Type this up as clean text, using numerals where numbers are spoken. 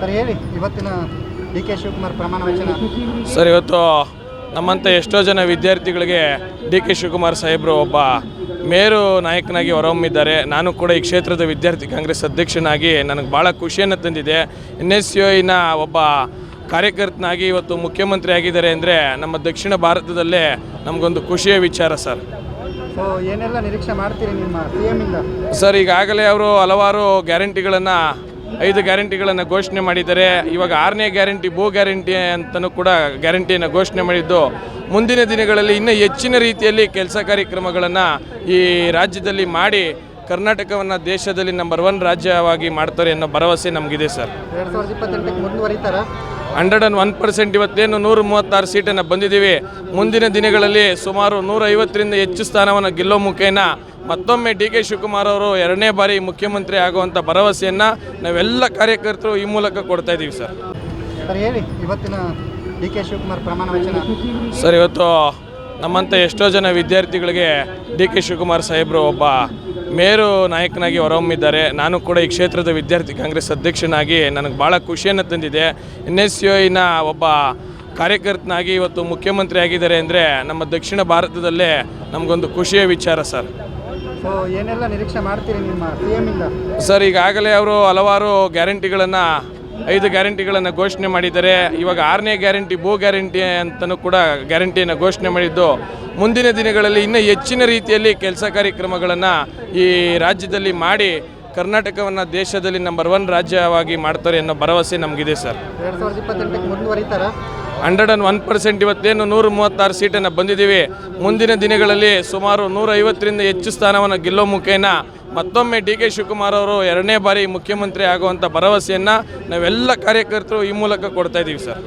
Sir ಹೇಳಿ, ಇವತ್ತಿನ D K Shivakumar ಪ್ರಮಾಣ ವಚನ. ಸರ್, ಇವತ್ತು ನಮ್ಮಂಥ ಎಷ್ಟೋ ಜನ ವಿದ್ಯಾರ್ಥಿಗಳಿಗೆ ಡಿ ಕೆ ಶಿವಕುಮಾರ್ ಸಾಹೇಬರು ಒಬ್ಬ ಮೇರು ನಾಯಕನಾಗಿ ಹೊರಹೊಮ್ಮಿದ್ದಾರೆ. ನಾನು ಕೂಡ ಈ ಕ್ಷೇತ್ರದ ವಿದ್ಯಾರ್ಥಿ ಕಾಂಗ್ರೆಸ್ ಅಧ್ಯಕ್ಷನಾಗಿ ನನಗೆ ಭಾಳ ಖುಷಿಯನ್ನು ತಂದಿದೆ. NSUIನ ಒಬ್ಬ ಕಾರ್ಯಕರ್ತನಾಗಿ ಇವತ್ತು ಮುಖ್ಯಮಂತ್ರಿ ಆಗಿದ್ದಾರೆ ಅಂದರೆ ನಮ್ಮ ದಕ್ಷಿಣ ಭಾರತದಲ್ಲೇ ನಮಗೊಂದು ಖುಷಿಯ ವಿಚಾರ ಸರ್. ಸೊ ಏನೆಲ್ಲ ನಿರೀಕ್ಷೆ ಮಾಡ್ತೀರಿ ನಿಮ್ಮ CM ಇಂದ? ಸರ್, ಈಗಾಗಲೇ ಅವರು ಹಲವಾರು ಗ್ಯಾರಂಟಿಗಳನ್ನು 5 ಗ್ಯಾರಂಟಿಗಳನ್ನು ಘೋಷಣೆ ಮಾಡಿದ್ದಾರೆ. ಇವಾಗ 6ನೇ ಗ್ಯಾರಂಟಿ ಭೂ ಗ್ಯಾರಂಟಿ ಅಂತಲೂ ಕೂಡ ಗ್ಯಾರಂಟಿಯನ್ನು ಘೋಷಣೆ ಮಾಡಿದ್ದು, ಮುಂದಿನ ದಿನಗಳಲ್ಲಿ ಇನ್ನೂ ಹೆಚ್ಚಿನ ರೀತಿಯಲ್ಲಿ ಕೆಲಸ ಕಾರ್ಯಕ್ರಮಗಳನ್ನು ಈ ರಾಜ್ಯದಲ್ಲಿ ಮಾಡಿ ಕರ್ನಾಟಕವನ್ನು ದೇಶದಲ್ಲಿ ನಂಬರ್ 1 ರಾಜ್ಯವಾಗಿ ಮಾಡ್ತಾರೆ ಅನ್ನೋ ಭರವಸೆ ನಮಗಿದೆ ಸರ್. 2028ಕ್ಕೆ ಮುಂದುವರಿತಾರ? 101%. ಇವತ್ತೇನು 136 ಸೀಟನ್ನು ಬಂದಿದ್ದೀವಿ. ಮುಂದಿನ ದಿನಗಳಲ್ಲಿ ಸುಮಾರು 150ರಿಂದ ಹೆಚ್ಚು ಸ್ಥಾನವನ್ನು ಗೆಲ್ಲೋ ಮುಖೇನ ಮತ್ತೊಮ್ಮೆ ಡಿ ಕೆ ಶಿವಕುಮಾರ್ ಅವರು 2ನೇ ಬಾರಿ ಮುಖ್ಯಮಂತ್ರಿ ಆಗುವಂಥ ಭರವಸೆಯನ್ನು ನಾವೆಲ್ಲ ಕಾರ್ಯಕರ್ತರು ಈ ಮೂಲಕ ಕೊಡ್ತಾ ಇದ್ದೀವಿ ಸರ್. ಸರ್ ಹೇಳಿ, ಇವತ್ತಿನ ಡಿ ಕೆ ಶಿವಕುಮಾರ್ ಪ್ರಮಾಣ ವಚನ. ಸರ್, ಇವತ್ತು ನಮ್ಮಂಥ ಎಷ್ಟೋ ಜನ ವಿದ್ಯಾರ್ಥಿಗಳಿಗೆ ಡಿ ಕೆ ಶಿವಕುಮಾರ್ ಸಾಹೇಬರು ಒಬ್ಬ ಮೇರು ನಾಯಕನಾಗಿ ಹೊರಹೊಮ್ಮಿದ್ದಾರೆ. ನಾನು ಕೂಡ ಈ ಕ್ಷೇತ್ರದ ವಿದ್ಯಾರ್ಥಿ ಕಾಂಗ್ರೆಸ್ ಅಧ್ಯಕ್ಷನಾಗಿ ನನಗೆ ಭಾಳ ಖುಷಿಯನ್ನು ತಂದಿದೆ. NSUIನ ಒಬ್ಬ ಕಾರ್ಯಕರ್ತನಾಗಿ ಇವತ್ತು ಮುಖ್ಯಮಂತ್ರಿ ಆಗಿದ್ದಾರೆ ಅಂದರೆ ನಮ್ಮ ದಕ್ಷಿಣ ಭಾರತದಲ್ಲೇ ನಮಗೊಂದು ಖುಷಿಯ ವಿಚಾರ ಸರ್. ಸೊ ಏನೆಲ್ಲ ನಿರೀಕ್ಷೆ ಮಾಡ್ತೀರಿ ನಿಮ್ಮ CM ಇಂದ? ಸರ್, ಈಗಾಗಲೇ ಅವರು ಹಲವಾರು ಗ್ಯಾರಂಟಿಗಳನ್ನು 5 ಗ್ಯಾರಂಟಿಗಳನ್ನು ಘೋಷಣೆ ಮಾಡಿದ್ದಾರೆ. ಇವಾಗ 6ನೇ ಗ್ಯಾರಂಟಿ ಭೂ ಗ್ಯಾರಂಟಿ ಅಂತಲೂ ಕೂಡ ಗ್ಯಾರಂಟಿಯನ್ನು ಘೋಷಣೆ ಮಾಡಿದ್ದು, ಮುಂದಿನ ದಿನಗಳಲ್ಲಿ ಇನ್ನೂ ಹೆಚ್ಚಿನ ರೀತಿಯಲ್ಲಿ ಕೆಲಸ ಕಾರ್ಯಕ್ರಮಗಳನ್ನು ಈ ರಾಜ್ಯದಲ್ಲಿ ಮಾಡಿ ಕರ್ನಾಟಕವನ್ನು ದೇಶದಲ್ಲಿ ನಂಬರ್ 1 ರಾಜ್ಯವಾಗಿ ಮಾಡ್ತಾರೆ ಅನ್ನೋ ಭರವಸೆ ನಮಗಿದೆ ಸರ್. 2028ಕ್ಕೆ ಮುಂದುವರಿತಾರ? 101%. ಇವತ್ತೇನು 136 ಸೀಟನ್ನು ಬಂದಿದ್ದೀವಿ. ಮುಂದಿನ ದಿನಗಳಲ್ಲಿ ಸುಮಾರು 150ರಿಂದ ಹೆಚ್ಚು ಸ್ಥಾನವನ್ನು ಗೆಲ್ಲೋ ಮುಖೇನ ಮತ್ತೊಮ್ಮೆ ಡಿ ಕೆ ಶಿವಕುಮಾರ್ ಅವರು 2ನೇ ಬಾರಿ ಮುಖ್ಯಮಂತ್ರಿ ಆಗುವಂಥ ಭರವಸೆಯನ್ನು ನಾವೆಲ್ಲ ಕಾರ್ಯಕರ್ತರು ಈ ಮೂಲಕ ಕೊಡ್ತಾ ಇದ್ದೀವಿ ಸರ್.